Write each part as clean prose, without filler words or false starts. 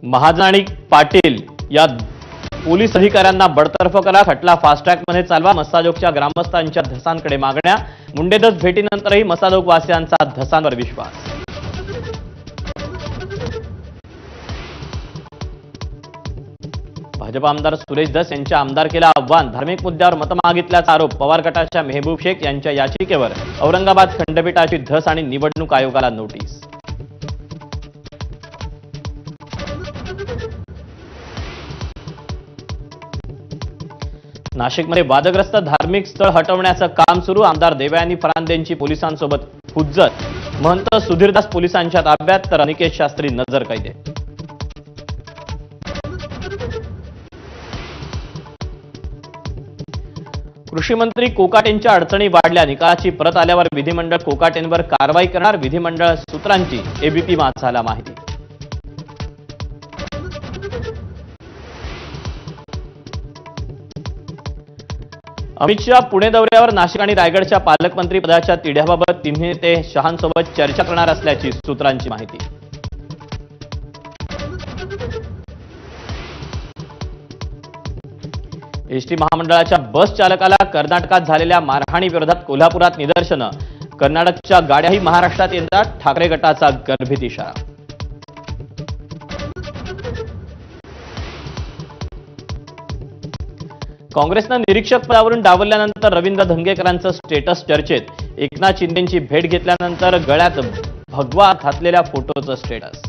महाजन आणि पाटील या पोलीस अधिकाऱ्यांना बडतर्फ करा, खटला फास्ट ट्रॅकमध्ये चालवा, मस्साजोगच्या ग्रामस्थांच्या धसांकडे मागण्या. मुंडेदस भेटीनंतरही मस्साजोग वासियांचा धसांवर विश्वास. भाजप आमदार सुरेश धस यांच्या आमदारकीला आव्हान, धार्मिक मुद्द्यावर मत मागितल्याचा आरोप. पवार गटाच्या मेहबूब शेख यांच्या याचिकेवर औरंगाबाद खंडपीठाची धस आणि निवडणूक आयोगाला नोटीस. नाशिकमध्ये वादग्रस्त धार्मिक स्थळ हटवण्याचं काम सुरू. आमदार देवयानी फरांदेंची पोलिसांसोबत हुज्जत. महंत सुधीरदास पोलिसांच्या ताब्यात तर अनिकेत शास्त्री नजरकैद. कृषी मंत्री कोकाटेंच्या अडचणी वाढल्या. निकालाची परत आल्यावर विधिमंडळ कोकाटेंवर कारवाई करणार. विधिमंडळ सूत्रांची एबीपी माझाला माहिती. अमित शहा पुणे दौऱ्यावर. नाशिक आणि रायगडच्या पालकमंत्री पदाच्या तिढ्याबाबत तिन्ही ते शहांसोबत चर्चा करणार असल्याची सूत्रांची माहिती. एसटी महामंडळाच्या बस चालकाला कर्नाटकात झालेल्या मारहाणीविरोधात कोल्हापुरात निदर्शनं. कर्नाटकच्या गाड्याही महाराष्ट्रात येतात. ठाकरे गटाचा गर्भित इशारा. काँग्रेसनं निरीक्षक पदावरून डावलल्यानंतर रवींद्र धंगेकरांचं स्टेटस चर्चेत. एकनाथ शिंदेंची भेट घेतल्यानंतर गळ्यात भगवा घातलेल्या फोटोचं स्टेटस.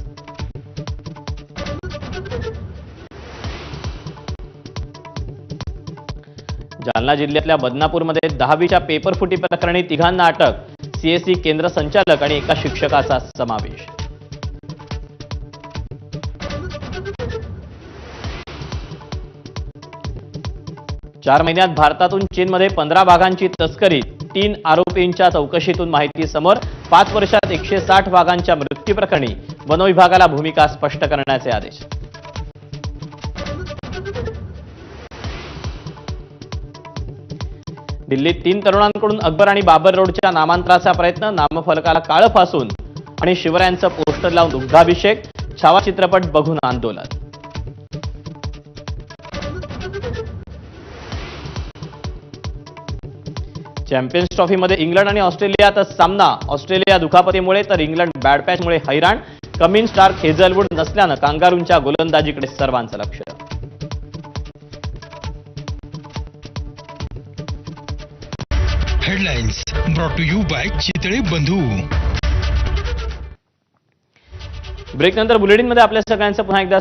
जालना जिल्ह्यातल्या बदनापूरमध्ये 10वीच्या पेपरफुटी प्रकरणी तिघांना अटक. सीएसई केंद्र संचालक आणि एका शिक्षकाचा समावेश. चार महिन्यात भारतातून चीनमध्ये 15 वाघांची तस्करी. 3 आरोपींच्या चौकशीतून माहिती समोर. 5 वर्षात 160 वाघांच्या मृत्यूप्रकरणी वनविभागाला भूमिका स्पष्ट करण्याचे आदेश. दिल्लीत 3 तरुणांकडून अकबर आणि बाबर रोडच्या नामांतराचा प्रयत्न. नामफलकाला काळं फासून आणि शिवरायांचं पोस्टर लावून दुग्धाभिषेक. छावा चित्रपट बघून आंदोलन. चॅम्पियन्स ट्रॉफीमध्ये इंग्लंड आणि ऑस्ट्रेलियात सामना. ऑस्ट्रेलिया दुखापतीमुळे तर इंग्लंड बॅड पॅचमुळे हैराण. कमिन स्टार्क हेझलवूड नसल्यानं कांगारूंच्या गोलंदाजीकडे सर्वांचं लक्ष. Headlines brought to you by Chitale Bandhu. ब्रेकनंतर बुलेटिनमध्ये आपल्या सगळ्यांचं पुन्हा एकदा